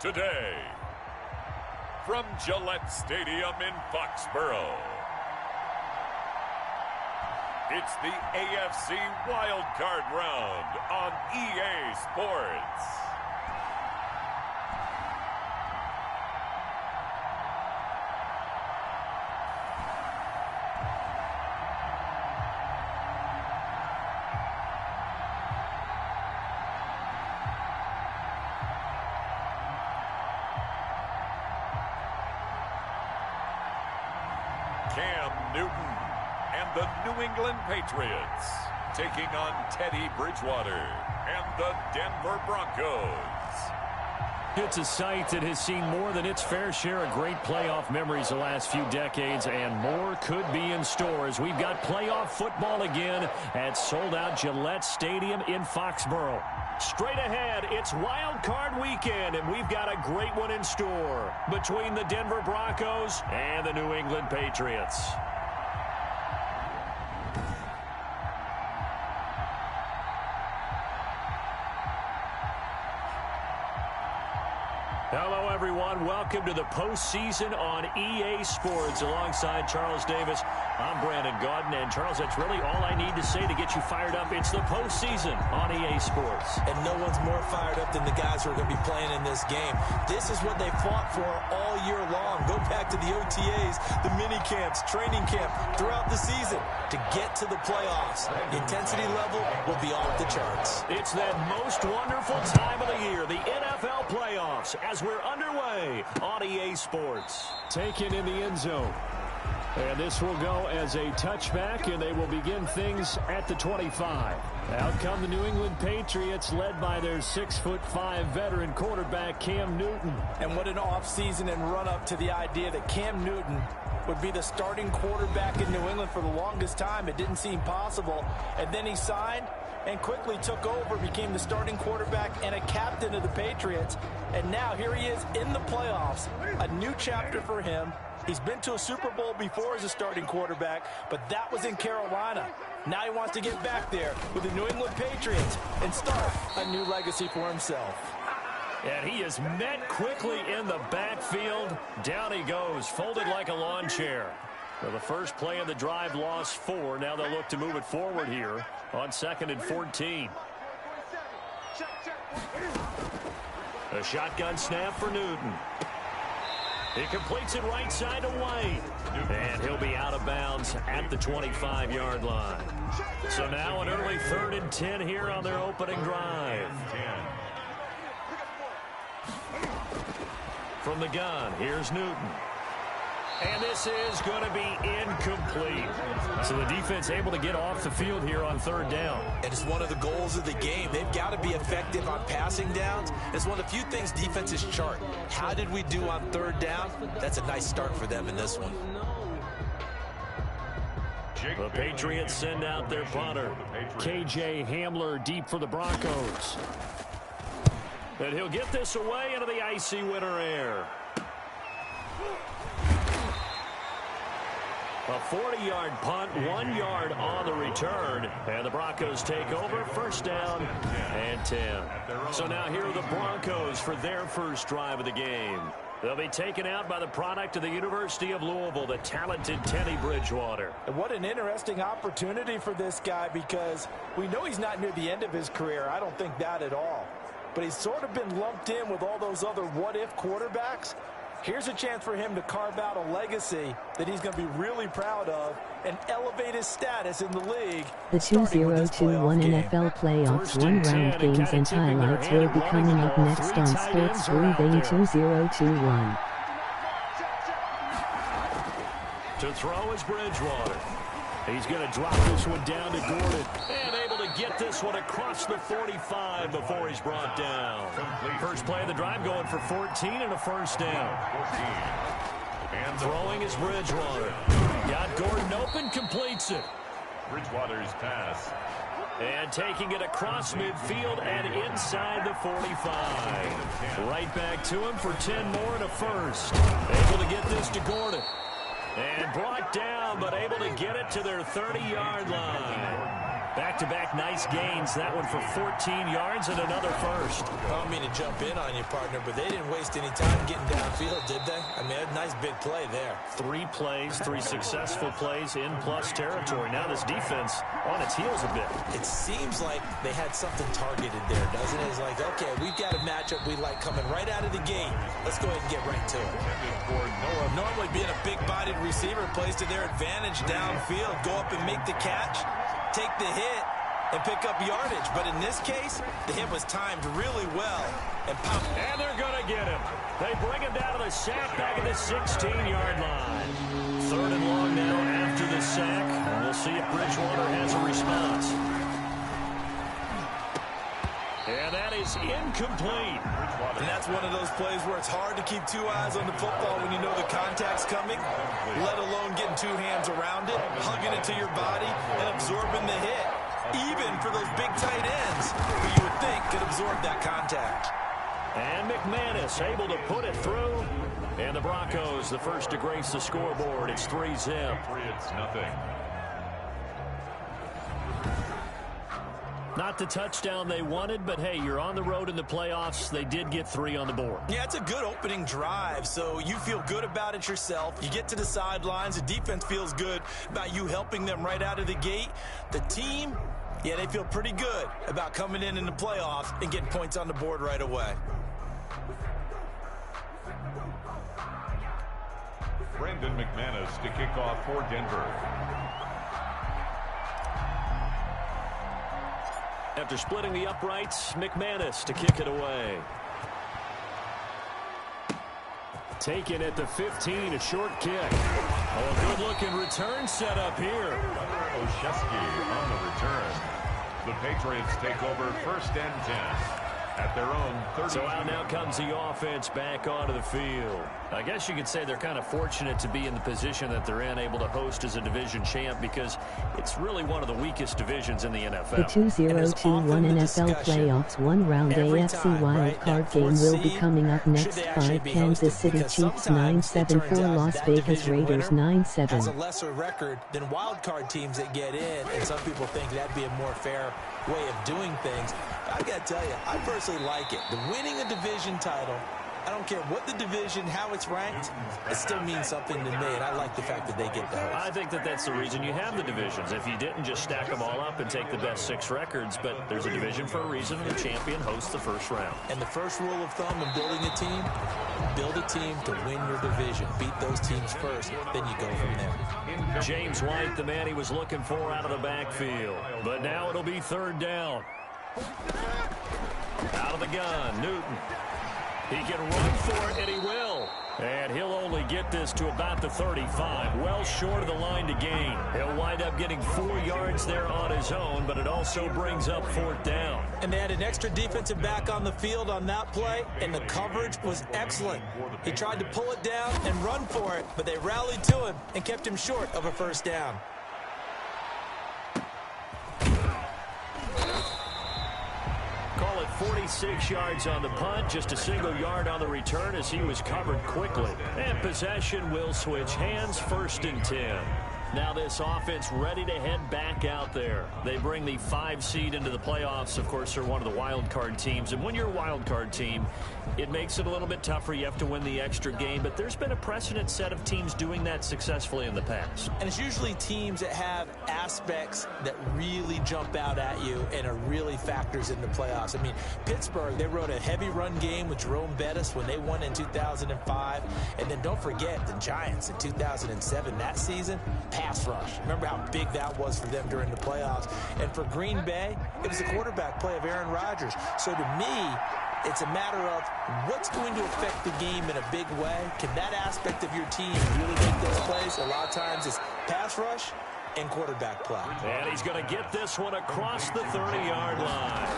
today. From Gillette Stadium in Foxborough, it's the AFC Wildcard round on EA Sports. Cam Newton and the New England Patriots taking on Teddy Bridgewater and the Denver Broncos. It's a site that has seen more than its fair share of great playoff memories the last few decades, and more could be in store as we've got playoff football again at sold-out Gillette Stadium in Foxborough. Straight ahead, it's Wild Card Weekend, and we've got a great one in store between the Denver Broncos and the New England Patriots. Hello, everyone. Welcome to the postseason on EA Sports. Alongside Charles Davis, I'm Brandon Gaudin. And, Charles, that's really all I need to say to get you fired up. It's the postseason on EA Sports. And no one's more fired up than the guys who are going to be playing in this game. This is what they fought for all year long. Go back to the OTAs, the mini camps, training camp, throughout the season to get to the playoffs. The intensity level will be off the charts. It's that most wonderful time of the year, the NFL playoffs, as we're underway on EA Sports. Taken in the end zone. And this will go as a touchback, and they will begin things at the 25. Out come the New England Patriots, led by their 6'5" veteran quarterback, Cam Newton. And what an offseason and run-up to the idea that Cam Newton would be the starting quarterback in New England for the longest time. It didn't seem possible. And then he signed and quickly took over, became the starting quarterback and a captain of the Patriots. And now here he is in the playoffs. A new chapter for him. He's been to a Super Bowl before as a starting quarterback, but that was in Carolina. Now he wants to get back there with the New England Patriots and start a new legacy for himself. And he is met quickly in the backfield. Down he goes, folded like a lawn chair. Well, the first play of the drive lost 4. Now they'll look to move it forward here on 2nd and 14. A shotgun snap for Newton. He completes it right side to White. And he'll be out of bounds at the 25-yard line. So now an early 3rd and 10 here on their opening drive. From the gun, here's Newton. And this is going to be incomplete. So the defense able to get off the field here on 3rd down. And it's one of the goals of the game. They've got to be effective on passing downs. It's one of the few things defenses chart. How did we do on 3rd down? That's a nice start for them in this one. The Patriots send out their punter. KJ Hamler deep for the Broncos. And he'll get this away into the icy winter air. A 40-yard punt, 1 yard on the return. And the Broncos take over, 1st down and 10. So now here are the Broncos for their first drive of the game. They'll be taken out by the product of the University of Louisville, the talented Teddy Bridgewater. And what an interesting opportunity for this guy, because we know he's not near the end of his career. I don't think that at all. But he's sort of been lumped in with all those other what-if quarterbacks. Here's a chance for him to carve out a legacy that he's going to be really proud of and elevate his status in the league. The 2021 NFL Playoffs one-round games and highlights will be coming up next on Sports Moving 2021. To throw is Bridgewater. He's going to drop this one down to Gordon. And able to get this one across the 45 before he's brought down. First play of the drive going for 14 and a 1st down. And throwing is Bridgewater. Got Gordon open, completes it. Bridgewater's pass. And taking it across midfield and inside the 45. Right back to him for 10 more and a 1st. Able to get this to Gordon. And brought down, but able to get it to their 30-yard line. Back-to-back nice gains. That one for 14 yards and another first. I don't mean to jump in on you, partner, but they didn't waste any time getting downfield, did they? I mean, a nice big play there. 3 plays, 3 successful plays in plus territory. Now this defense on its heels a bit. It seems like they had something targeted there, doesn't it? It's like, okay, we've got a matchup we like coming right out of the gate. Let's go ahead and get right to it. Normally being a big-bodied receiver plays to their advantage downfield. Go up and make the catch, take the hit, and pick up yardage. But in this case, the hit was timed really well. And they're going to get him. They bring him down to the sack back at the 16-yard line. 3rd and long now after the sack. And we'll see if Bridgewater has a response. And that is incomplete. And that's one of those plays where it's hard to keep 2 eyes on the football when you know the contact's coming, let alone getting 2 hands around it, hugging it to your body, and absorbing the hit. Even for those big tight ends who you would think could absorb that contact. And McManus able to put it through. And the Broncos, the first to grace the scoreboard. It's 3-zip. Patriots, nothing. Not the touchdown they wanted, but hey, you're on the road in the playoffs. They did get 3 on the board. Yeah, it's a good opening drive, so you feel good about it yourself. You get to the sidelines. The defense feels good about you helping them right out of the gate. The team, yeah, they feel pretty good about coming in the playoffs and getting points on the board right away. Brandon McManus to kick off for Denver. After splitting the uprights, McManus to kick it away. Taken at the 15, a short kick. Oh, a good-looking return set up here. Oshesky on the return. The Patriots take over 1st and 10 at their own 30. So out now comes the offense back onto the field. I guess you could say they're kind of fortunate to be in the position that they're in, able to host as a division champ, because it's really one of the weakest divisions in the NFL. The 2021 NFL Playoffs 1-round AFC Wildcard game will be coming up next. 5 Kansas City Chiefs 9-7, 4 Las Vegas Raiders 9-7. Has a lesser record than wildcard teams that get in, and some people think that'd be a more fair way of doing things. I got to tell you, I personally like it. The winning a division title, I don't care what the division, how it's ranked, it still means something to me, and I like the fact that they get the host. I think that that's the reason you have the divisions. If you didn't, just stack them all up and take the best 6 records, but there's a division for a reason, and the champion hosts the first round. And the first rule of thumb in building a team, build a team to win your division. Beat those teams first, then you go from there. James White, the man he was looking for out of the backfield. But now it'll be 3rd down. Out of the gun, Newton. He can run for it, and he will. And he'll only get this to about the 35, well short of the line to gain. He'll wind up getting 4 yards there on his own, but it also brings up 4th down. And they had an extra defensive back on the field on that play, and the coverage was excellent. He tried to pull it down and run for it, but they rallied to him and kept him short of a 1st down. Call it 46 yards on the punt, just a single yard on the return as he was covered quickly. And possession will switch hands, 1st and 10. Now this offense ready to head back out there. They bring the 5 seed into the playoffs. Of course, they're one of the wild card teams. And when you're a wild card team, it makes it a little bit tougher. You have to win the extra game. But there's been a precedent set of teams doing that successfully in the past. And it's usually teams that have aspects that really jump out at you and are really factors in the playoffs. I mean, Pittsburgh, they rode a heavy run game with Jerome Bettis when they won in 2005. And then don't forget the Giants in 2007. That season, pass rush. Remember how big that was for them during the playoffs. And for Green Bay, it was the quarterback play of Aaron Rodgers. So to me, it's a matter of what's going to affect the game in a big way. Can that aspect of your team really make those plays? A lot of times it's pass rush and quarterback play. And he's going to get this one across the 30-yard line.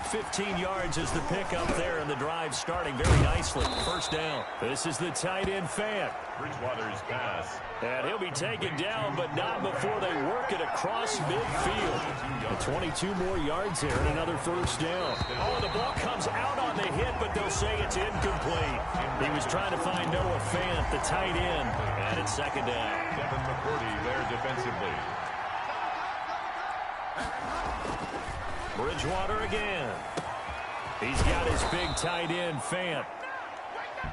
15 yards is the pickup there, and the drive starting very nicely. 1st down. This is the tight end Fant. Bridgewater's pass. And he'll be taken down, but not before they work it across midfield. 22 more yards there and another 1st down. Oh, the ball comes out on the hit, but they'll say it's incomplete. He was trying to find Noah Fant, the tight end, and it's 2nd down. Devin McCourty there defensively. Bridgewater again. He's got his big tight end, Fant.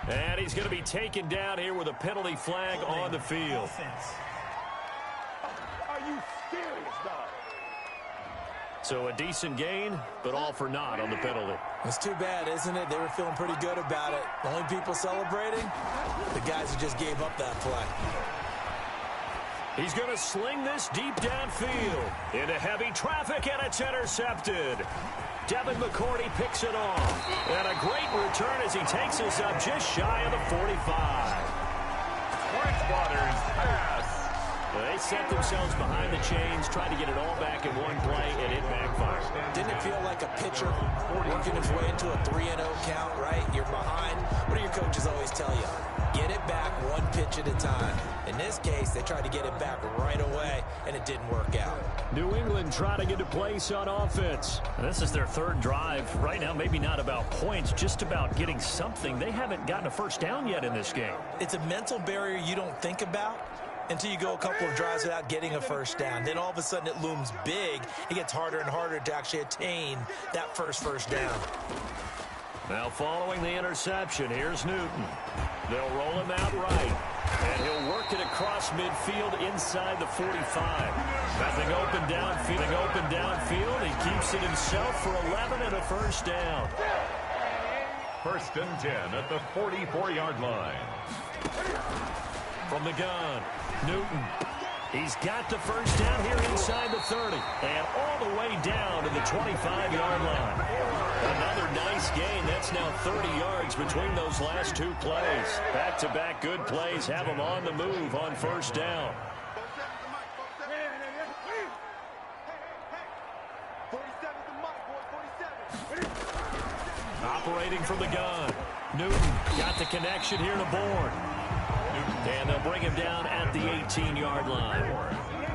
And he's going to be taken down here with a penalty flag on the field. Are you serious, dog? So a decent gain, but all for naught on the penalty. It's too bad, isn't it? They were feeling pretty good about it. The only people celebrating? The guys who just gave up that play. He's going to sling this deep downfield into heavy traffic, and it's intercepted. Devin McCourty picks it off. And a great return as he takes us up just shy of the 45. Bridgewater's pass. They set themselves behind the chains, tried to get it all back in one play, and it backfired. Didn't it feel like a pitcher working his way into a 3-0 count, right? You're behind. What do your coaches always tell you? Get it back one pitch at a time. In this case, they tried to get it back right away, and it didn't work out. New England trying to get a place on offense. And this is their third drive. Right now, maybe not about points, just about getting something. They haven't gotten a first down yet in this game. It's a mental barrier you don't think about until you go a couple of drives without getting a first down. Then all of a sudden it looms big. It gets harder and harder to actually attain that first down. Now following the interception, here's Newton. They'll roll him out right. And he'll work it across midfield inside the 45. Nothing open downfield. He keeps it himself for 11 and a first down. 1st and 10 at the 44-yard line. From the gun, Newton. He's got the first down here inside the 30. And all the way down to the 25-yard line. Another nice gain. That's now 30 yards between those last two plays. Back-to-back good plays have them on the move on first down. Operating from the gun. Newton got the connection here to Bourne. And they'll bring him down at the 18-yard line.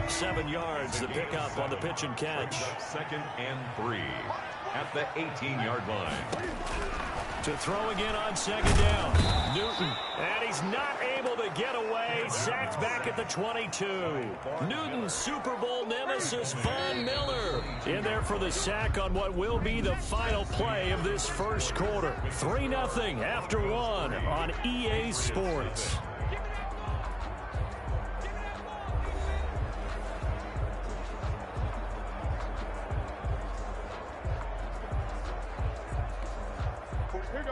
7 yards, the pickup on the pitch and catch. 2nd and 3 at the 18-yard line. To throw again on 2nd down. Newton, and he's not able to get away. Sacked back at the 22. Newton's Super Bowl nemesis, Von Miller, in there for the sack on what will be the final play of this first quarter. 3-0 after 1 on EA Sports.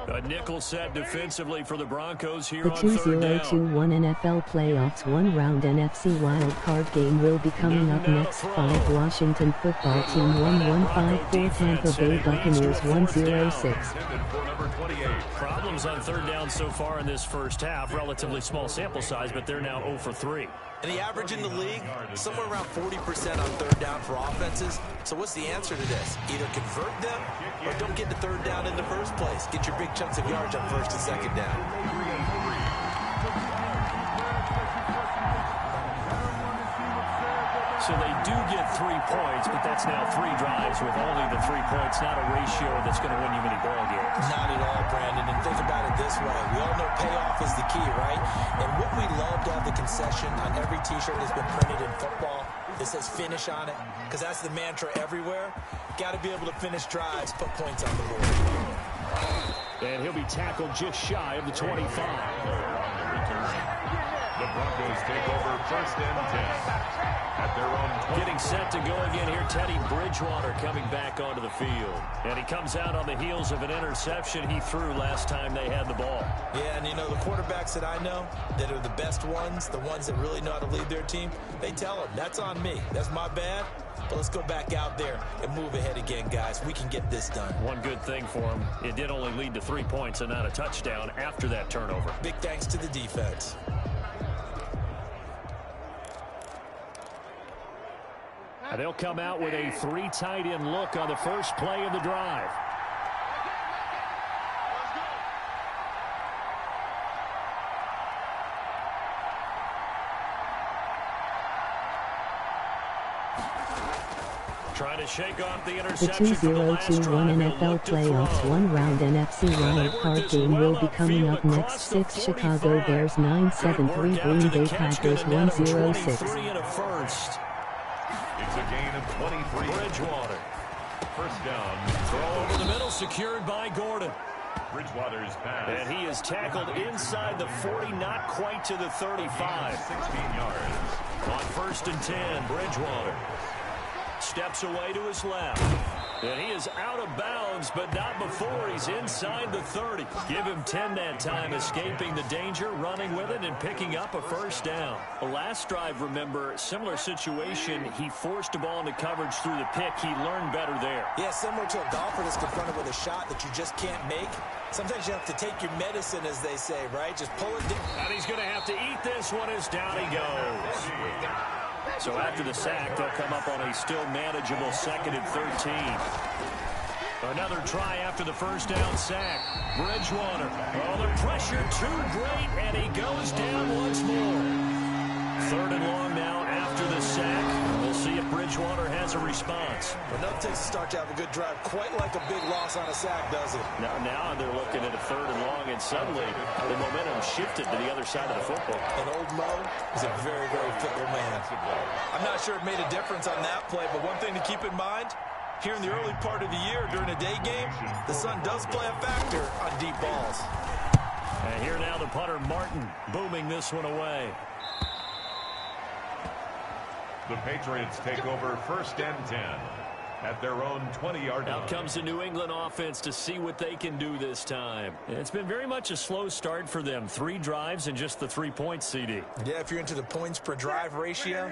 A nickel set defensively for the Broncos here the on 3rd down. 2021 NFL Playoffs one-round NFC Wildcard game will be coming up next. 5 Washington football team 1-1-5-4 Tampa Bay Buccaneers 1-0-6. Problems on 3rd down so far in this first half. Relatively small sample size, but they're now 0 for 3. And the average in the league, somewhere around 40% on 3rd down for offenses. So what's the answer to this? Either convert them or don't get the 3rd down in the first place. Get your big chunks of yards on 1st and 2nd down. So they do get 3 points, but that's now 3 drives with only the 3 points. Not a ratio that's going to win you many ball games. Not at all, Brandon. And think about it this way. We all know payoff is the key, right? And what we love to have the concession on every T-shirt that's been printed in football that says finish on it, because that's the mantra everywhere. Got to be able to finish drives, put points on the board. And he'll be tackled just shy of the 25. The Broncos take over 1st and 10 at their own 20. Getting set to go again here, Teddy Bridgewater coming back onto the field. And he comes out on the heels of an interception he threw last time they had the ball. Yeah, and you know, the quarterbacks that I know that are the best ones, the ones that really know how to lead their team, they tell them, that's on me. That's my bad. But let's go back out there and move ahead again, guys. We can get this done. One good thing for him, it did only lead to 3 points and not a touchdown after that turnover. Big thanks to the defense. And they'll come out with a 3 tight end look on the first play of the drive. Trying to shake off the interception. The 2021 NFL Playoffs one-round NFC Wildcard game will be coming up next. 6 Chicago Bears 9-7-3 Green Bay Packers 1-0-6. It's a gain of 23. Bridgewater. first down. Throw over the middle, secured by Gordon. Bridgewater's pass. And he is tackled inside the 40, not quite to the 35. 16 yards. On 1st and 10, Bridgewater steps away to his left. And he is out of bounds, but not before he's inside the 30. Give him 10 that time, escaping the danger, running with it, and picking up a first down. The last drive, remember, similar situation. He forced a ball into coverage through the pick. He learned better there. Yeah, similar to a golfer that's confronted with a shot that you just can't make. Sometimes you have to take your medicine, as they say, right? Just pull it down. And he's going to have to eat this one as down he goes. So after the sack, they'll come up on a still manageable 2nd and 13. Another try after the first down sack. Bridgewater. Oh, the pressure too great, and he goes down once more. 3rd and long now after the sack. We'll see if Bridgewater has a response. Well, nothing takes to start to have a good drive quite like a big loss on a sack, does it? Now they're looking at a 3rd and long, and suddenly the momentum shifted to the other side of the football. And old Mo is a very, very fickle man. I'm not sure it made a difference on that play, but one thing to keep in mind, here in the early part of the year during a day game, the sun does play a factor on deep balls. And here now the punter, Martin, booming this one away. The Patriots take over 1st and 10 at their own 20-yard line. Out comes the New England offense to see what they can do this time. It's been very much a slow start for them. 3 drives and just the 3 points, CD. Yeah, if you're into the points per drive ratio,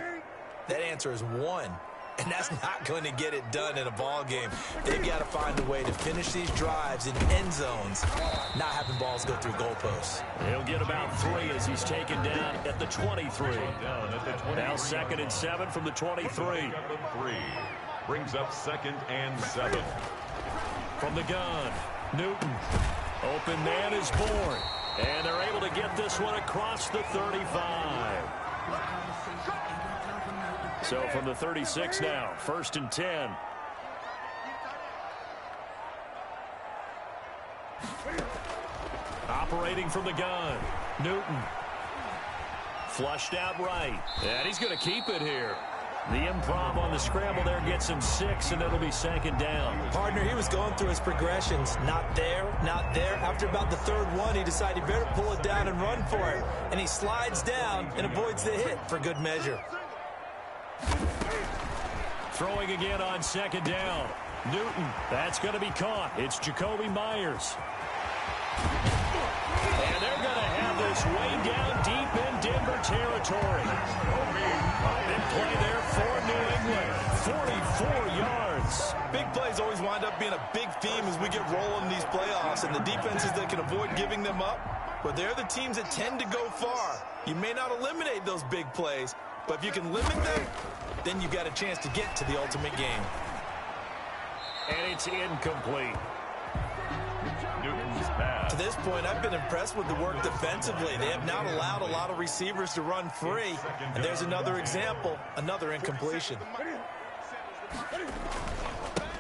that answer is 1. And that's not going to get it done in a ball game. They've got to find a way to finish these drives in end zones, not having balls go through goalposts. He'll get about 3 as he's taken down at the 23. Now 2nd and 7 from the 23. Brings up 2nd and 7. From the gun, Newton. Open man is born. And they're able to get this one across the 35. So from the 36 now, 1st and 10. Operating from the gun, Newton. Flushed out right. And he's going to keep it here. The improv on the scramble there gets him 6, and it'll be 2nd down. Partner, he was going through his progressions. Not there, not there. After about the 3rd one, he decided he better pull it down and run for it. And he slides down and avoids the hit for good measure. Throwing again on 2nd down. Newton, that's going to be caught. It's Jacoby Myers. And they're going to have this way down deep in Denver territory. Big play there for New England. 44 yards. Big plays always wind up being a big theme as we get rolling in these playoffs. And the defenses that can avoid giving them up, but they're the teams that tend to go far. You may not eliminate those big plays, but if you can limit them, then you've got a chance to get to the ultimate game. And it's incomplete. Newton's pass. To this point, I've been impressed with the work defensively. They have not allowed a lot of receivers to run free. And there's another example, another incompletion.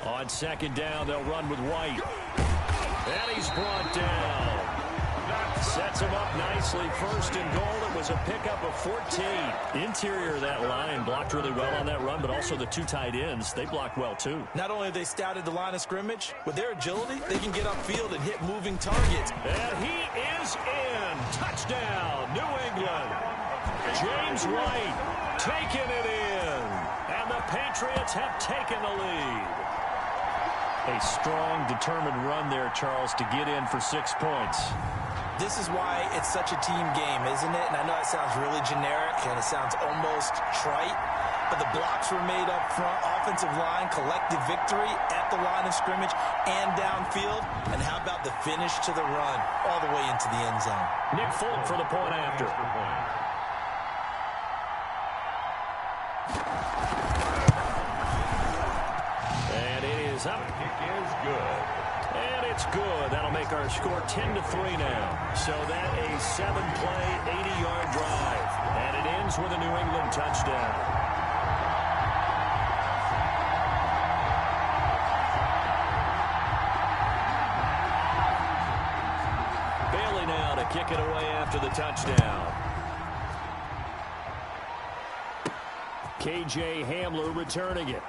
On 2nd down, they'll run with White. And he's brought down. Sets him up nicely. 1st and goal. It was a pickup of 14. Interior of that line blocked really well on that run, but also the 2 tight ends, they blocked well too. Not only have they scouted the line of scrimmage, with their agility, they can get upfield and hit moving targets. And he is in. Touchdown, New England. James White taking it in. And the Patriots have taken the lead. A strong, determined run there, Charles, to get in for 6 points. This is why it's such a team game, isn't it? And I know it sounds really generic and it sounds almost trite, but the blocks were made up front, offensive line, collective victory at the line of scrimmage and downfield. And how about the finish to the run all the way into the end zone? Nick Folk for the point after. And it is up. Kick is good. And it's good. That'll make our score 10-3 now. So that a 7-play, 80-yard drive. And it ends with a New England touchdown. Bailey now to kick it away after the touchdown. K.J. Hamler returning it.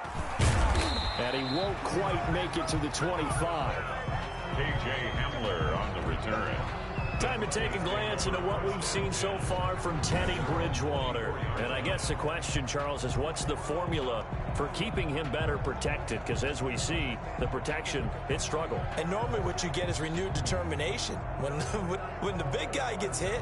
And he won't quite make it to the 25. K.J. Hamler on the return. Time to take a glance into what we've seen so far from Teddy Bridgewater. And I guess the question, Charles, is what's the formula for keeping him better protected? Because as we see, the protection, it struggled. And normally what you get is renewed determination. When the big guy gets hit,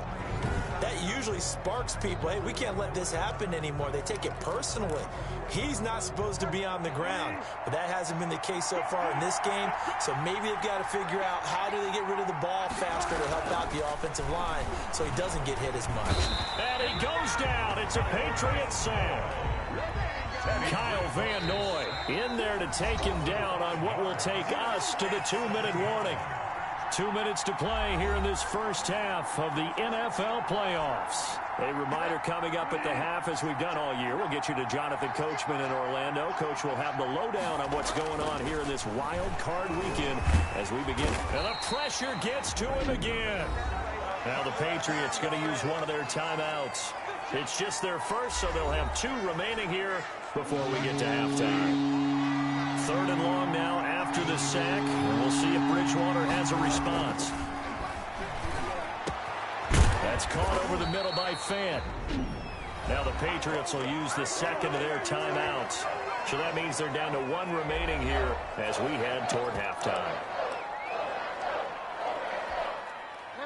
that usually sparks people. Hey, we can't let this happen anymore. They take it personally. He's not supposed to be on the ground, but that hasn't been the case so far in this game. So maybe they've got to figure out how do they get rid of the ball faster to help out the offensive line so he doesn't get hit as much. And he goes down. It's a Patriots sack. Kyle Van Noy in there to take him down on what will take us to the 2-minute warning. 2 minutes to play here in this first half of the NFL playoffs. A reminder coming up at the half, as we've done all year. We'll get you to Jonathan Coachman in Orlando. Coach will have the lowdown on what's going on here in this wild card weekend as we begin. And the pressure gets to him again. Now the Patriots going to use one of their timeouts. It's just their first, so they'll have 2 remaining here before we get to halftime. 3rd and long now after the sack. And we'll see if Bridgewater has a response. That's caught over the middle by Fant. Now the Patriots will use the second of their timeouts. So that means they're down to 1 remaining here as we head toward halftime.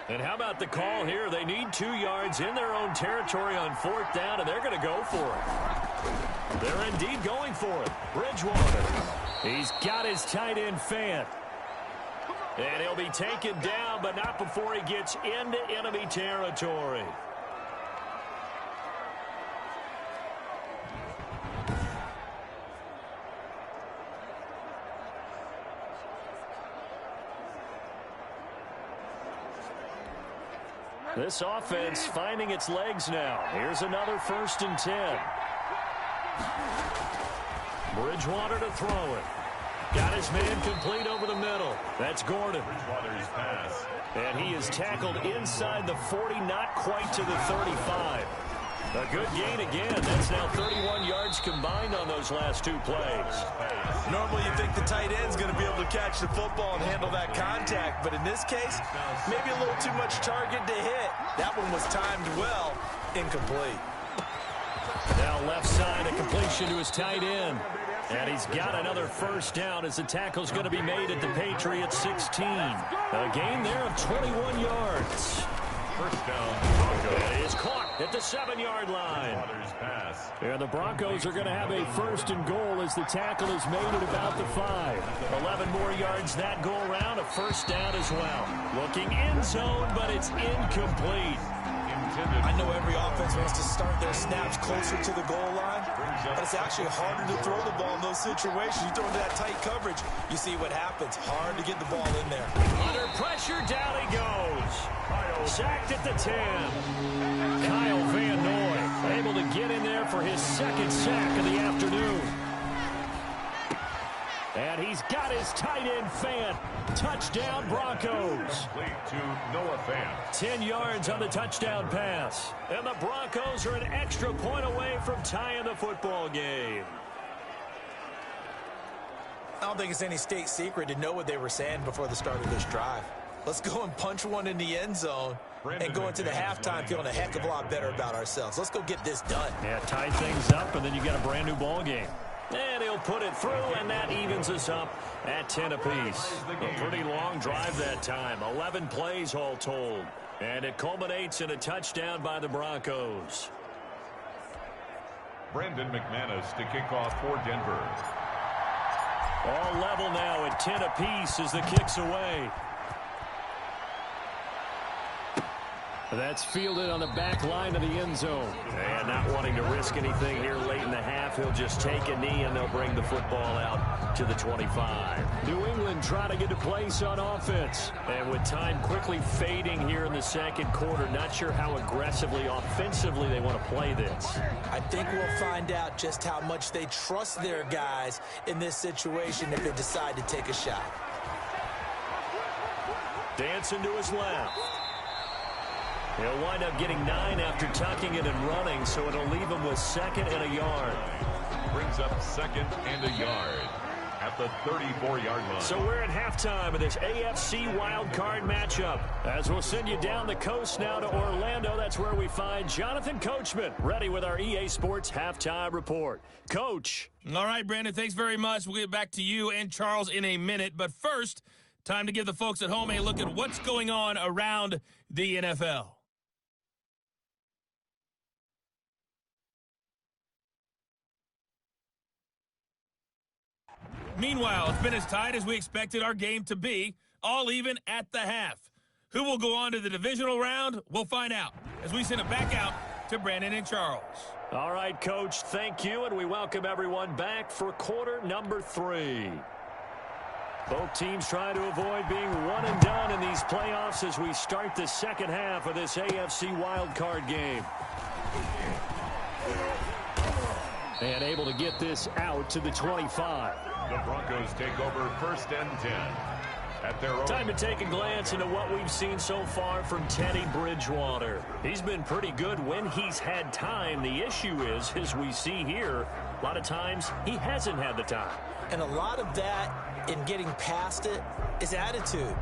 And how about the call here? They need 2 yards in their own territory on 4th down, and they're going to go for it. They're indeed going for it. Bridgewater. He's got his tight end Fant. And he'll be taken down, but not before he gets into enemy territory. This offense finding its legs now. Here's another 1st and 10. Bridgewater to throw it. Got his man complete over the middle. That's Gordon. Bridgewater's pass. And he is tackled inside the 40, not quite to the 35. A good gain again. That's now 31 yards combined on those last 2 plays. Normally you think the tight end's going to be able to catch the football and handle that contact, but in this case, maybe a little too much target to hit. That one was timed well, incomplete. Now left side, a completion to his tight end. And he's got another 1st down as the tackle's going to be made at the Patriots 16. A gain there of 21 yards. 1st down, Broncos. And it is caught at the 7-yard line. Pass. And the Broncos are going to have a 1st and goal as the tackle is made at about the 5. 11 more yards that go around, a 1st down as well. Looking end zone, but it's incomplete. I know every offense wants to start their snaps closer to the goal line, but it's actually harder to throw the ball in those situations. You throw into that tight coverage, you see what happens. Hard to get the ball in there. Under pressure, down he goes. Sacked at the 10. Kyle Van Noy able to get in there for his 2nd sack of the afternoon. And he's got his tight end Fant. Touchdown Broncos. Complete to Noah Fant. 10 yards on the touchdown pass. And the Broncos are an extra point away from tying the football game. I don't think it's any state secret to know what they were saying before the start of this drive. Let's go and punch one in the end zone and go into the halftime feeling a heck of a lot better about ourselves. Let's go get this done. Yeah, tie things up, and then you got a brand new ball game. And he'll put it through, and that evens us up at 10 apiece. A pretty long drive that time, 11 plays all told. And it culminates in a touchdown by the Broncos. Brandon McManus to kick off for Denver. All level now at 10 apiece as the kick's away. That's fielded on the back line of the end zone. And not wanting to risk anything here late in the half, he'll just take a knee and they'll bring the football out to the 25. New England trying to get a place on offense. And with time quickly fading here in the 2nd quarter, not sure how aggressively, offensively they want to play this. I think we'll find out just how much they trust their guys in this situation if they decide to take a shot. Dancing to his left. He'll wind up getting 9 after tucking it and running, so it'll leave him with 2nd and a yard. Brings up 2nd and a yard at the 34-yard line. So we're at halftime of this AFC Wildcard matchup. As we'll send you down the coast now to Orlando, that's where we find Jonathan Coachman, ready with our EA Sports Halftime Report. Coach. All right, Brandon, thanks very much. We'll get back to you and Charles in a minute. But first, time to give the folks at home a look at what's going on around the NFL. Meanwhile, it's been as tight as we expected our game to be, all even at the half. Who will go on to the divisional round? We'll find out as we send it back out to Brandon and Charles. All right, Coach, thank you, and we welcome everyone back for quarter number 3. Both teams trying to avoid being one and done in these playoffs as we start the second half of this AFC wildcard game. And able to get this out to the 25. The Broncos take over 1st and 10. At their own. Time to take a glance into what we've seen so far from Teddy Bridgewater. He's been pretty good when he's had time. The issue is, as we see here, a lot of times he hasn't had the time. And a lot of that in getting past it is attitude.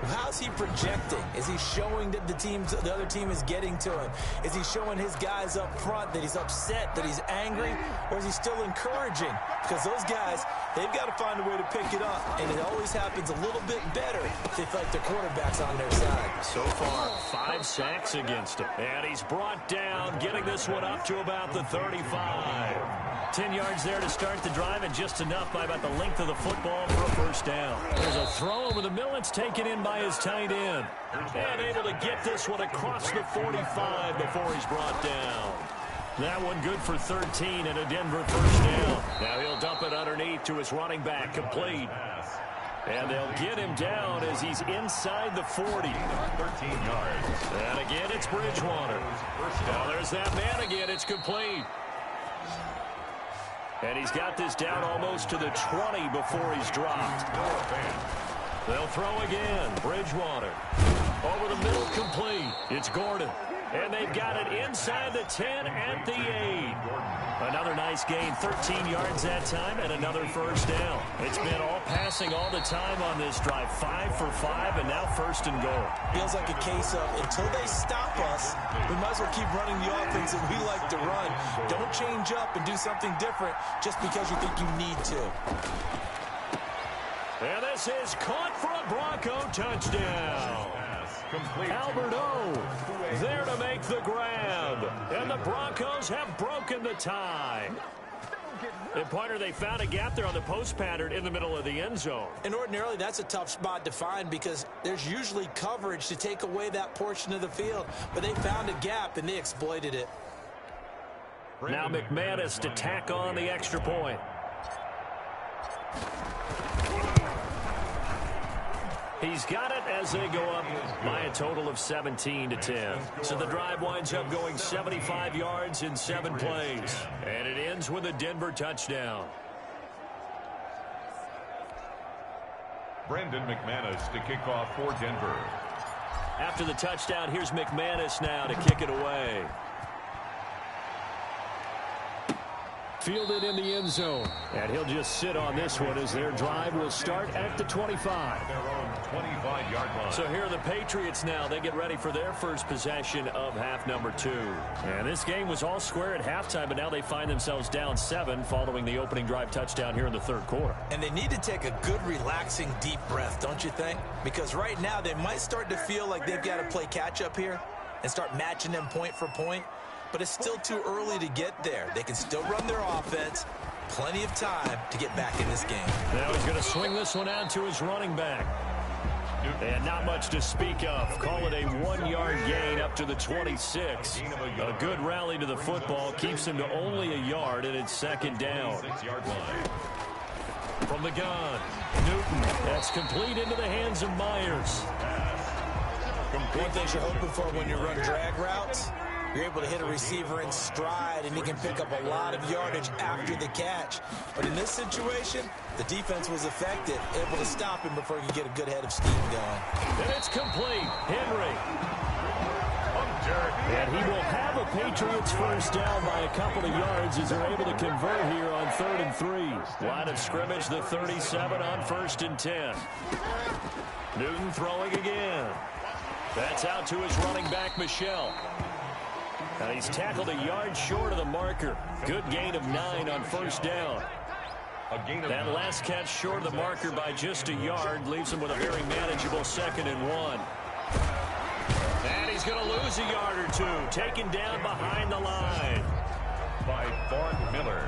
How's he projecting? Is he showing that the other team is getting to him? Is he showing his guys up front that he's upset, that he's angry? Or is he still encouraging? Because those guys, they've got to find a way to pick it up. And it always happens a little bit better if they feel like their quarterback's on their side. So far, 5 sacks against him. And he's brought down, getting this one up to about the 35. 10 yards there to start the drive, and just enough by about the length of the football for a first down. There's a throw over the middle. It's taken in by his tight end. And able to get this one across the 45 before he's brought down. That one good for 13 and a Denver first down. Now he'll dump it underneath to his running back, complete. And they'll get him down as he's inside the 40. 13 yards. And again, it's Bridgewater. Now there's that man again. It's complete. And he's got this down almost to the 20 before he's dropped. They'll throw again. Bridgewater. Over the middle, complete. It's Gordon. And they've got it inside the 10 at the 8. Another nice gain, 13 yards that time, and another first down. It's been all passing all the time on this drive. 5 for 5, and now first and goal. Feels like a case of until they stop us, we might as well keep running the offense that we like to run. Don't change up and do something different just because you think you need to. And this is caught for a Bronco touchdown. Albert O there to make the grab. And the Broncos have broken the tie. And partner, they found a gap there on the post pattern in the middle of the end zone. And ordinarily, that's a tough spot to find because there's usually coverage to take away that portion of the field. But they found a gap, and they exploited it. Now McManus to tack on the extra point. He's got it as they go up by a total of 17-10. So the drive winds up going 75 yards in 7 plays. And it ends with a Denver touchdown. Brandon McManus to kick off for Denver. After the touchdown, here's McManus now to kick it away. Fielded in the end zone. And he'll just sit on this one as their drive will start at the 25. Their own 25-yard line. So here are the Patriots now. They get ready for their first possession of half number 2. And this game was all square at halftime, but now they find themselves down 7 following the opening drive touchdown here in the third quarter. And they need to take a good, relaxing, deep breath, don't you think? Because right now they might start to feel like they've got to play catch-up here and start matching them point for point. But it's still too early to get there. They can still run their offense. Plenty of time to get back in this game. Now he's going to swing this one out to his running back. And not much to speak of. Call it a 1-yard gain up to the 26. A good rally to the football. Keeps him to only a yard, and it's second down. 6-yard line. From the gun, Newton. That's complete into the hands of Myers. One thing you're hoping for when you run drag routes, you're able to hit a receiver in stride, and he can pick up a lot of yardage after the catch. But in this situation, the defense was effective, able to stop him before he could get a good head of steam going. And it's complete. Henry. A And he will have a Patriots first down by a couple of yards as they're able to convert here on 3rd and 3. Line of scrimmage, the 37 on 1st and 10. Newton throwing again. That's out to his running back, Michel. Now he's tackled a yard short of the marker. Good gain of 9 on 1st down. That last catch short of the marker by just a yard leaves him with a very manageable 2nd and 1. And he's going to lose a yard or two. Taken down behind the line by Vaughn Miller.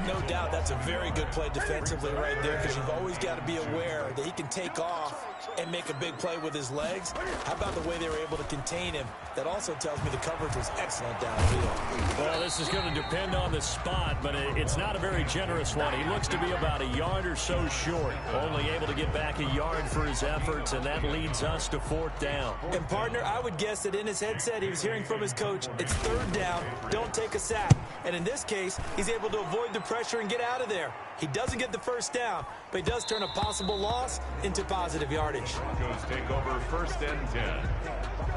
No doubt that's a very good play defensively right there, because you've always got to be aware that he can take off and make a big play with his legs. How about the way they were able to contain him? That also tells me the coverage was excellent downfield. Well, this is going to depend on the spot, but it's not a very generous one. He looks to be about a yard or so short. Only able to get back a yard for his efforts, and that leads us to 4th down. And, partner, I would guess that in his headset he was hearing from his coach, it's 3rd down, don't take a sack. And in this case, he's able to avoid the pressure and get out of there. He doesn't get the first down, but he does turn a possible loss into positive yardage. Broncos take over 1st and 10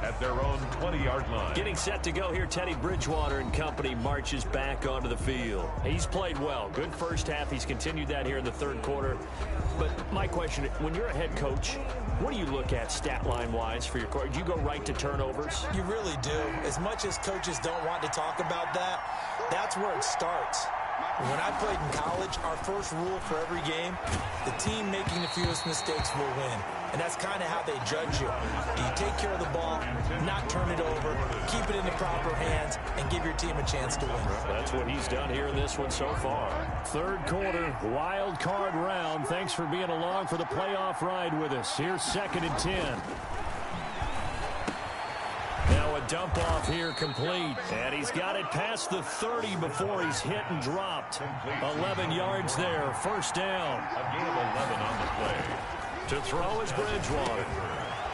at their own 20-yard line. Getting set to go here, Teddy Bridgewater and company marches back onto the field. He's played well. Good first half. He's continued that here in the 3rd quarter. But my question, when you're a head coach, what do you look at stat line-wise for your coach? Do you go right to turnovers? You really do. As much as coaches don't want to talk about that, that's where it starts. When I played in college, our first rule for every game, the team making the fewest mistakes will win. And that's kind of how they judge you. Do you take care of the ball, not turn it over, keep it in the proper hands, and give your team a chance to win? That's what he's done here in this one so far. 3rd quarter, wild card round. Thanks for being along for the playoff ride with us. Here's 2nd and 10. Now a dump off here complete. And he's got it past the 30 before he's hit and dropped. 11 yards there. 1st down. A gain of 11 on the play. To throw is Bridgewater.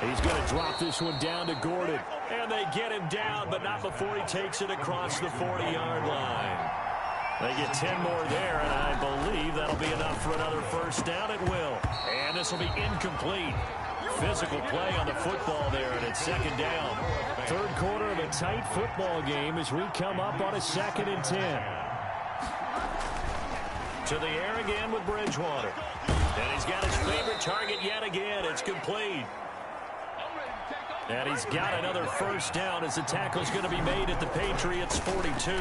He's going to drop this one down to Gordon. And they get him down, but not before he takes it across the 40-yard line. They get 10 more there, and I believe that'll be enough for another 1st down. It will. And this will be incomplete. Physical play on the football there, and it's 2nd down. 3rd quarter of a tight football game as we come up on a 2nd and 10. To the air again with Bridgewater. And he's got his favorite target yet again. It's complete. And he's got another 1st down as the tackle's going to be made at the Patriots' 42.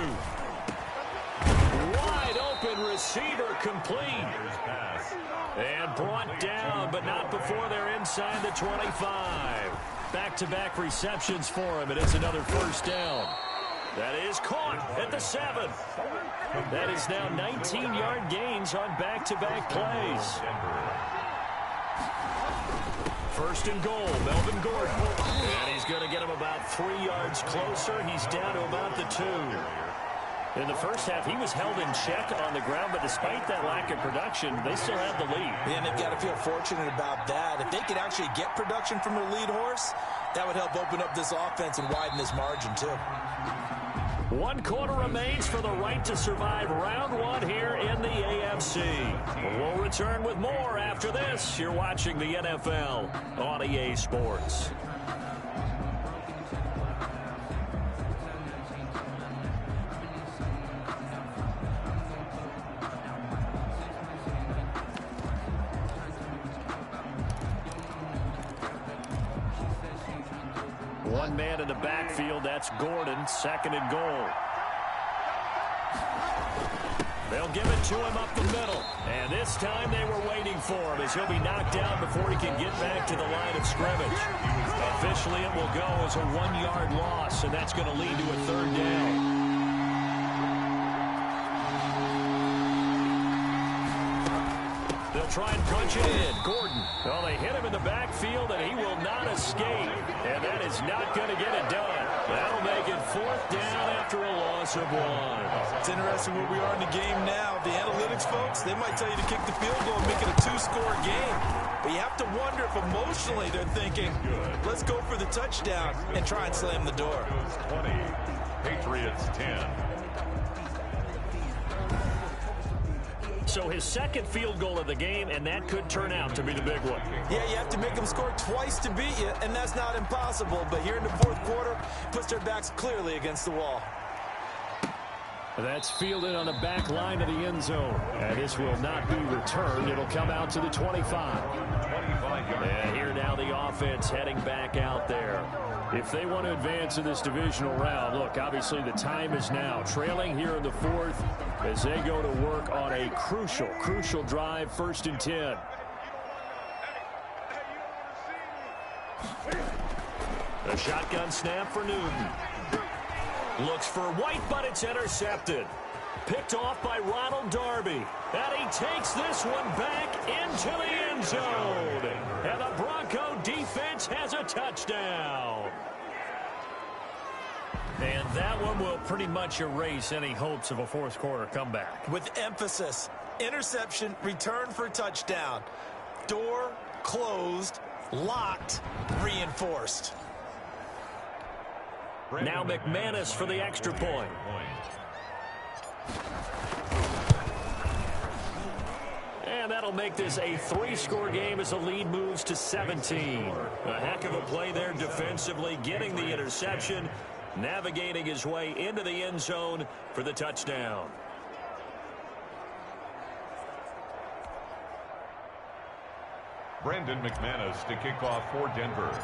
Wide open receiver complete. And brought down, but not before they're inside the 25. Back-to-back receptions for him, and it's another 1st down. That is caught at the 7. That is now 19-yard gains on back-to-back plays. 1st and goal, Melvin Gordon. And he's going to get him about 3 yards closer. He's down to about the 2. In the first half, he was held in check on the ground, but despite that lack of production, they still have the lead. And they've got to feel fortunate about that. If they could actually get production from their lead horse, that would help open up this offense and widen this margin, too. 1 quarter remains for the right to survive round 1 here in the AFC. We'll return with more after this. You're watching the NFL on EA Sports. One man in the backfield, that's Gordon, 2nd and goal. They'll give it to him up the middle. And this time they were waiting for him as he'll be knocked down before he can get back to the line of scrimmage. Officially, it will go as a 1-yard loss, and that's going to lead to a 3rd down. They'll try and punch it in. Gordon. Well, they hit him in the backfield, and he will not escape. And that is not going to get it done. That'll make it 4th down after a loss of 1. It's interesting where we are in the game now. The analytics folks, they might tell you to kick the field goal and make it a 2-score game. But you have to wonder if emotionally they're thinking, let's go for the touchdown and try and slam the door. 20, Patriots 10. So his second field goal of the game, and that could turn out to be the big one. Yeah, you have to make them score twice to beat you, and that's not impossible. But here in the fourth quarter, puts their backs clearly against the wall. That's fielded on the back line of the end zone. And this will not be returned. It'll come out to the 25. And here now the offense heading back out there. If they want to advance in this divisional round, look, obviously the time is now. Trailing here in the fourth as they go to work on a crucial drive, 1st and 10. A shotgun snap for Newton. Looks for White, but it's intercepted. Picked off by Ronald Darby. And he takes this one back into the end zone. And the Bronco defense has a touchdown. And that one will pretty much erase any hopes of a fourth quarter comeback. With emphasis, interception, return for touchdown. Door closed, locked, reinforced. Now McManus for the extra point. And that'll make this a 3-score game as the lead moves to 17. A heck of a play there defensively, getting the interception, navigating his way into the end zone for the touchdown. Brandon McManus to kick off for Denver.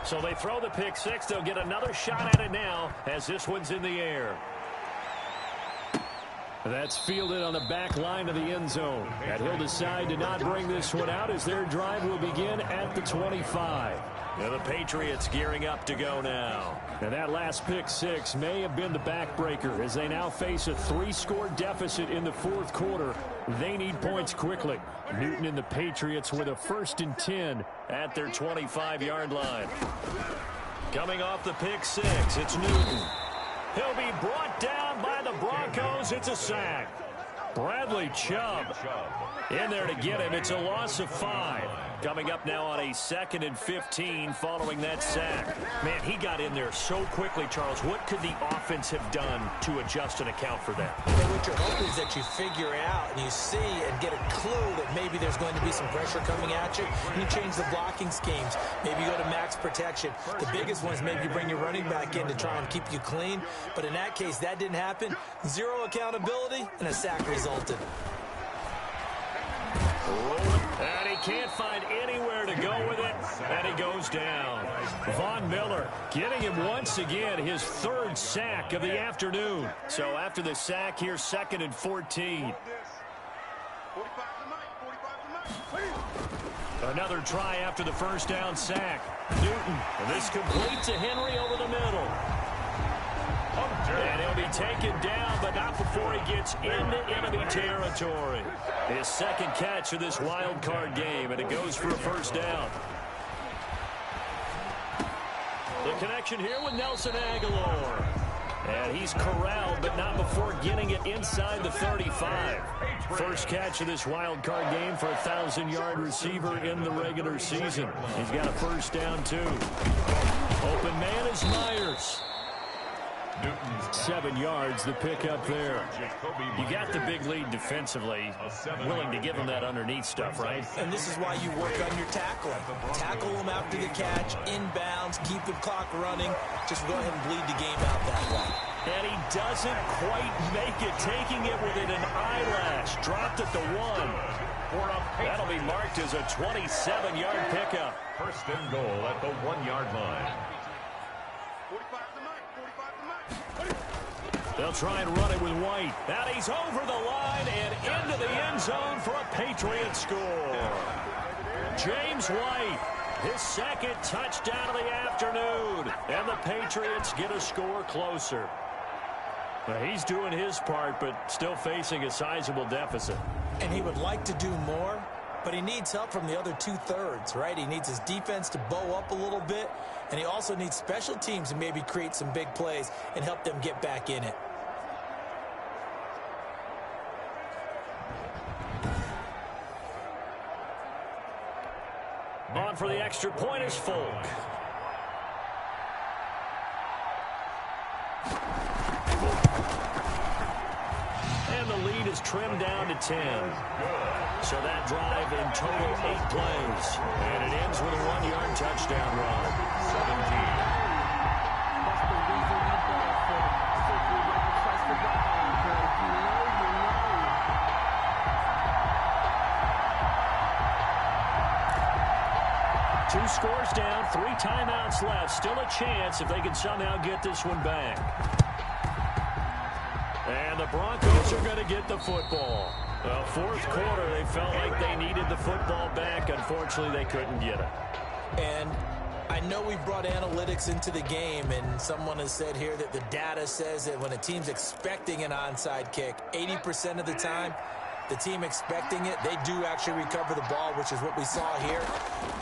So they throw the pick six. They'll get another shot at it now as this one's in the air. That's fielded on the back line of the end zone. And he'll decide to not bring this one out as their drive will begin at the 25. Now the Patriots gearing up to go now. And that last pick six may have been the backbreaker as they now face a 3-score deficit in the fourth quarter. They need points quickly. Newton and the Patriots with a 1st and 10 at their 25-yard line. Coming off the pick six, it's Newton. He'll be brought down by the Broncos. It's a sack. Bradley Chubb in there to get him. It's a loss of 5. Coming up now on a 2nd and 15 following that sack. Man, he got in there so quickly, Charles. What could the offense have done to adjust and account for that? And what you're hoping is that you figure out and you see and get a clue that maybe there's going to be some pressure coming at you. You change the blocking schemes. Maybe you go to max protection. The biggest one is maybe you bring your running back in to try and keep you clean. But in that case, that didn't happen. 0 accountability, and a sack resulted. And he can't find anywhere to go with it, and he goes down. Von Miller getting him once again, his 3rd sack of the afternoon. So after the sack here, 2nd and 14. Another try after the 1st down sack. Newton, and this complete to Henry over the middle. And he'll be taken down, but not before he gets into enemy territory. His 2nd catch of this wild card game, and it goes for a 1st down. The connection here with Nelson Aguilar. And he's corralled, but not before getting it inside the 35. 1st catch of this wild card game for a 1,000-yard receiver in the regular season. He's got a 1st down, too. Open man is Myers. 7 yards, the pickup there. You got the big lead defensively, willing to give them that underneath stuff, right? And this is why you work on your tackling. Tackle them after the catch, inbounds, keep the clock running. Just go ahead and bleed the game out that way. And he doesn't quite make it, taking it within an eyelash. Dropped at the 1. That'll be marked as a 27-yard pickup. 1st and goal at the 1-yard line. They'll try and run it with White. And he's over the line and into the end zone for a Patriots score. James White, his 2nd touchdown of the afternoon. And the Patriots get a score closer. Now, he's doing his part, but still facing a sizable deficit. And he would like to do more, but he needs help from the other 2/3, right? He needs his defense to bow up a little bit, and he also needs special teams to maybe create some big plays and help them get back in it. On for the extra point is Folk. And the lead is trimmed down to 10. So that drive in total 8 plays. And it ends with a 1-yard touchdown run. 17. Two scores down, 3 timeouts left. Still a chance if they can somehow get this one back. And the Broncos are going to get the football. Well, fourth quarter, they felt like they needed the football back. Unfortunately, they couldn't get it. And I know we brought analytics into the game, and someone has said here that the data says that when a team's expecting an onside kick, 80% of the time, the team expecting it, they do actually recover the ball, which is what we saw here.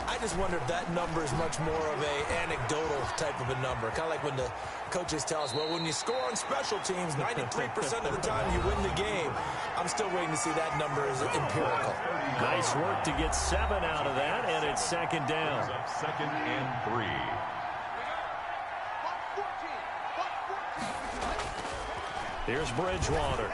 I just wonder if that number is much more of a anecdotal type of a number. Kind of like when the coaches tell us, well, when you score on special teams, 93% of the time you win the game. I'm still waiting to see that number as empirical. Nice work to get 7 out of that, and it's second down. Second and 3. Here's Bridgewater.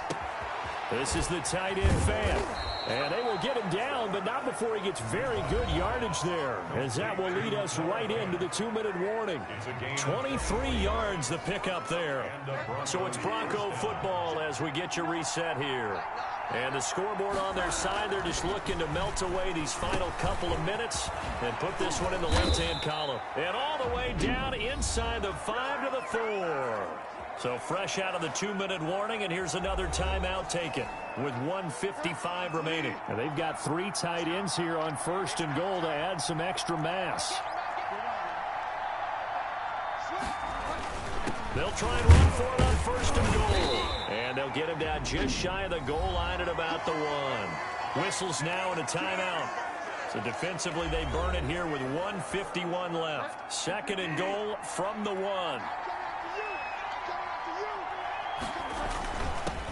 This is the tight end fan. And they will get him down, but not before he gets very good yardage there, as that will lead us right into the 2-minute warning. 23 yards the pickup there. So it's Bronco football as we get you reset here. And the scoreboard on their side, they're just looking to melt away these final couple of minutes and put this one in the left-hand column. And all the way down inside the 5 to the 4. So fresh out of the 2-minute warning, and here's another timeout taken with 1:55 remaining. And they've got 3 tight ends here on 1st and goal to add some extra mass. They'll try and run for it on 1st and goal. And they'll get him down just shy of the goal line at about the 1. Whistles now and a timeout. So defensively, they burn it here with 1:51 left. 2nd and goal from the 1.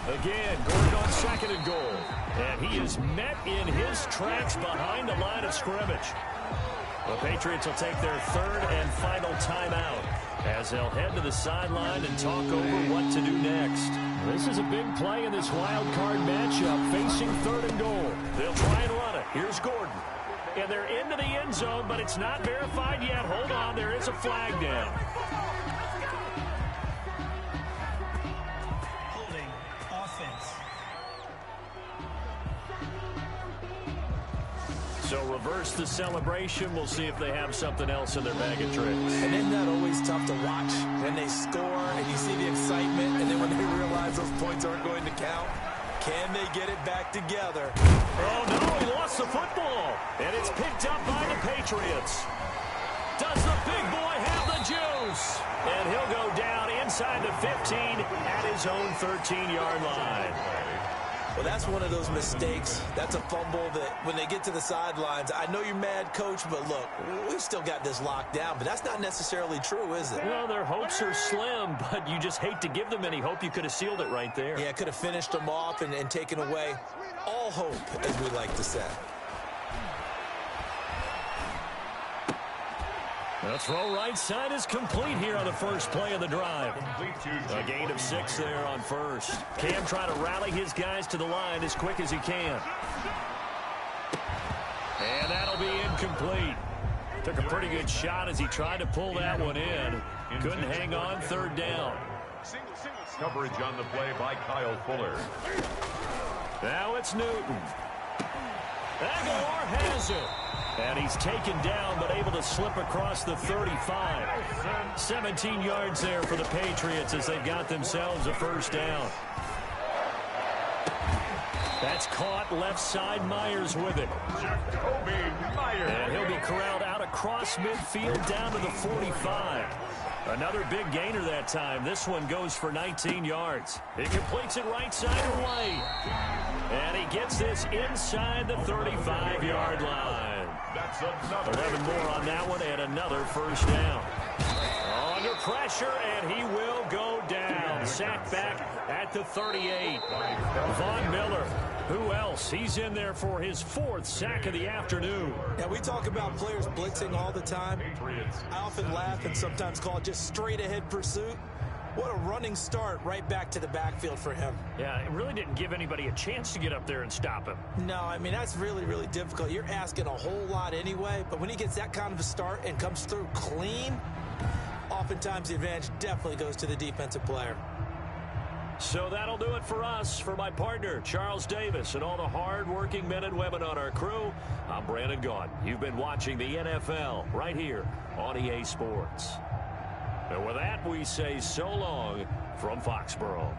Again, Gordon on 2nd and goal. And he is met in his tracks behind the line of scrimmage. The Patriots will take their 3rd and final timeout as they'll head to the sideline and talk over what to do next. This is a big play in this wild card matchup facing 3rd and goal. They'll try and run it. Here's Gordon. And they're into the end zone, but it's not verified yet. Hold on, there is a flag down. So reverse the celebration. We'll see if they have something else in their bag of tricks. And isn't that always tough to watch when they score and you see the excitement, and then when they realize those points aren't going to count? Can they get it back together? Oh, no, he lost the football. And it's picked up by the Patriots. Does the big boy have the juice? And he'll go down inside the 15 at his own 13-yard line. Well, that's one of those mistakes. That's a fumble that when they get to the sidelines, I know you're mad, Coach, but look, we've still got this locked down. But that's not necessarily true, is it? Well, their hopes are slim, but you just hate to give them any hope. You could have sealed it right there. Yeah, could have finished them off and taken away all hope, as we like to say. The throw right side is complete here on the first play of the drive. A gain of 6 there on 1st. Cam trying to rally his guys to the line as quick as he can. And that'll be incomplete. Took a pretty good shot as he tried to pull that one in. Couldn't hang on, 3rd down. Coverage on the play by Kyle Fuller. Now it's Newton. Aguilar has it. And he's taken down, but able to slip across the 35. 17 yards there for the Patriots as they've got themselves a 1st down. That's caught left side. Myers with it. And he'll be corralled out across midfield down to the 45. Another big gainer that time. This one goes for 19 yards. He completes it right side away. And he gets this inside the 35-yard line. 11 more on that one and another 1st down. Under pressure, and he will go down. Sacked back at the 38. Von Miller. Who else? He's in there for his 4th sack of the afternoon. Yeah, we talk about players blitzing all the time. I often laugh and sometimes call it just straight-ahead pursuit. What a running start right back to the backfield for him. Yeah, it really didn't give anybody a chance to get up there and stop him. No, I mean, that's really, really difficult. You're asking a whole lot anyway, but when he gets that kind of a start and comes through clean, oftentimes the advantage definitely goes to the defensive player. So that'll do it for us. For my partner, Charles Davis, and all the hard-working men and women on our crew, I'm Brandon Gaudin. You've been watching the NFL right here on EA Sports. And with that, we say so long from Foxborough.